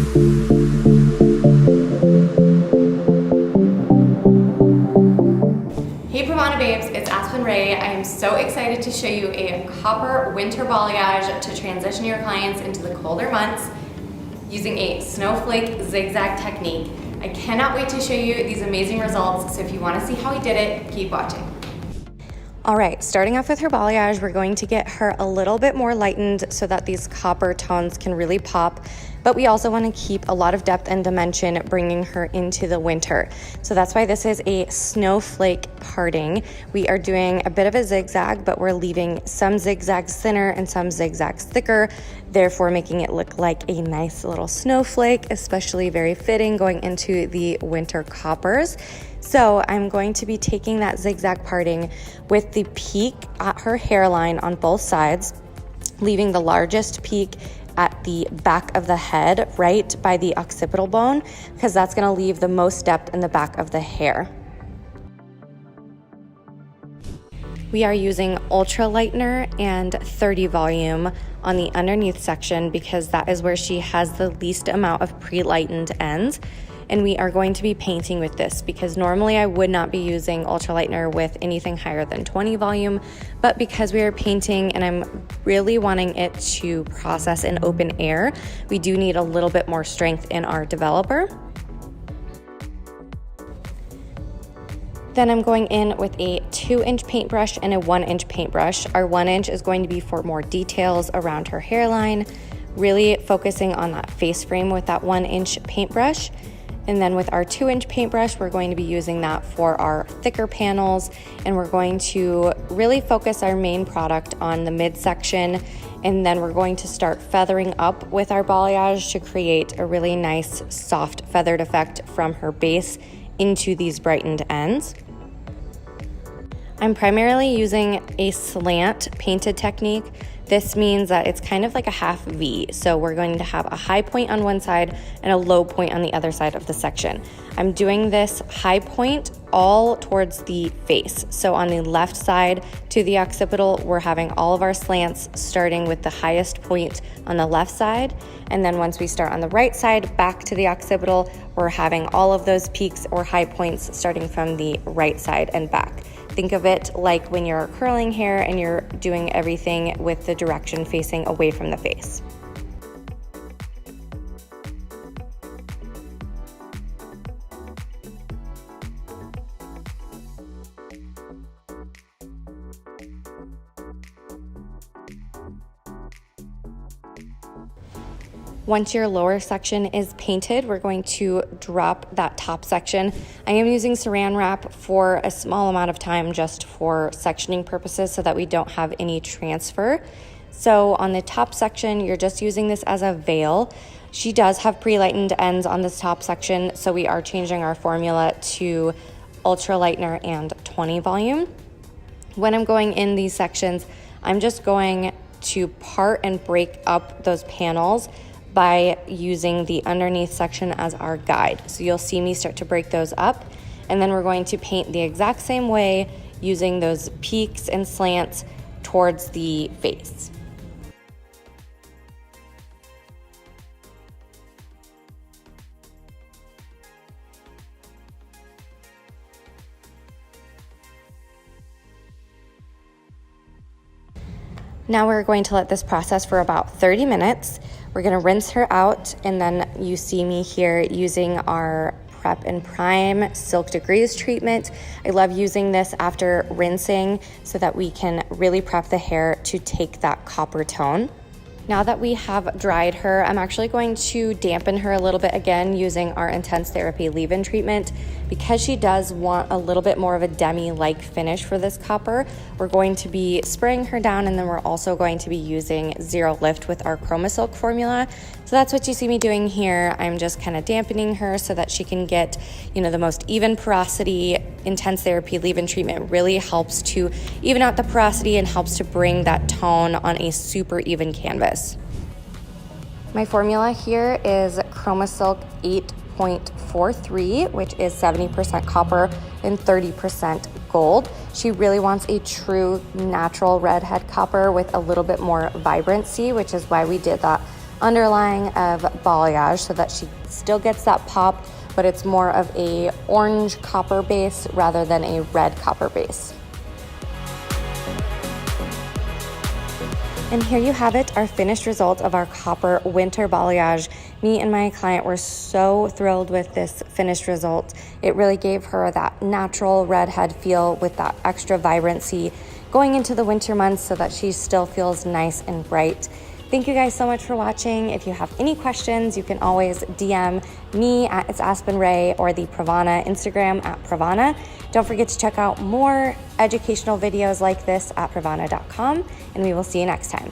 Hey Pravana babes, it's Aspen Ray. I am so excited to show you a copper winter balayage to transition your clients into the colder months using a snowflake zigzag technique. I cannot wait to show you these amazing results, so if you want to see how we did it, keep watching. All right, starting off with her balayage, we're going to get her a little bit more lightened so that these copper tones can really pop, but we also want to keep a lot of depth and dimension bringing her into the winter. So that's why this is a snowflake parting. We are doing a bit of a zigzag, but we're leaving some zigzags thinner and some zigzags thicker, therefore making it look like a nice little snowflake, especially very fitting going into the winter coppers. So I'm going to be taking that zigzag parting with the peak at her hairline on both sides, leaving the largest peak at the back of the head, right by the occipital bone, because that's going to leave the most depth in the back of the hair. We are using Ultra Lightener and 30 volume on the underneath section because that is where she has the least amount of pre-lightened ends. And we are going to be painting with this because normally I would not be using Ultra Lightener with anything higher than 20 volume, but because we are painting and I'm really wanting it to process in open air, we do need a little bit more strength in our developer. Then I'm going in with a 2-inch paintbrush and a 1-inch paintbrush. Our 1-inch is going to be for more details around her hairline, really focusing on that face frame with that 1-inch paintbrush. And then with our 2-inch paintbrush, we're going to be using that for our thicker panels, and we're going to really focus our main product on the midsection, and then we're going to start feathering up with our balayage to create a really nice soft feathered effect from her base into these brightened ends. I'm primarily using a slant painted technique. This means that it's kind of like a half V. So we're going to have a high point on one side and a low point on the other side of the section. I'm doing this high point all towards the face. So on the left side to the occipital, we're having all of our slants starting with the highest point on the left side. And then once we start on the right side, back to the occipital, we're having all of those peaks or high points starting from the right side and back. Think of it like when you're curling hair and you're doing everything with the direction facing away from the face. Once your lower section is painted, we're going to drop that top section. I am using saran wrap for a small amount of time just for sectioning purposes so that we don't have any transfer. So on the top section, you're just using this as a veil. She does have pre-lightened ends on this top section, so we are changing our formula to Ultra Lightener and 20 volume. When I'm going in these sections, I'm just going to part and break up those panels by using the underneath section as our guide. So you'll see me start to break those up, and then we're going to paint the exact same way using those peaks and slants towards the face. Now we're going to let this process for about 30 minutes. We're gonna rinse her out, and then you see me here using our Prep and Prime Silk Degrees treatment. I love using this after rinsing so that we can really prep the hair to take that copper tone. Now that we have dried her, I'm actually going to dampen her a little bit again using our Intense Therapy leave-in treatment. Because she does want a little bit more of a demi-like finish for this copper, we're going to be spraying her down, and then we're also going to be using Zero Lift with our ChromaSilk formula. So that's what you see me doing here. I'm just kind of dampening her so that she can get, the most even porosity. Intense Therapy leave-in treatment really helps to even out the porosity and helps to bring that tone on a super even canvas. My formula here is ChromaSilk 8.43, which is 70% copper and 30% gold. She really wants a true natural redhead copper with a little bit more vibrancy, which is why we did that underlying of balayage so that she still gets that pop, but it's more of a orange copper base rather than a red copper base. And here you have it, our finished result of our copper winter balayage. Me and my client were so thrilled with this finished result. It really gave her that natural redhead feel with that extra vibrancy going into the winter months so that she still feels nice and bright. Thank you guys so much for watching. If you have any questions, you can always DM me at It's Aspen Ray or the Pravana Instagram at Pravana. Don't forget to check out more educational videos like this at pravana.com, and we will see you next time.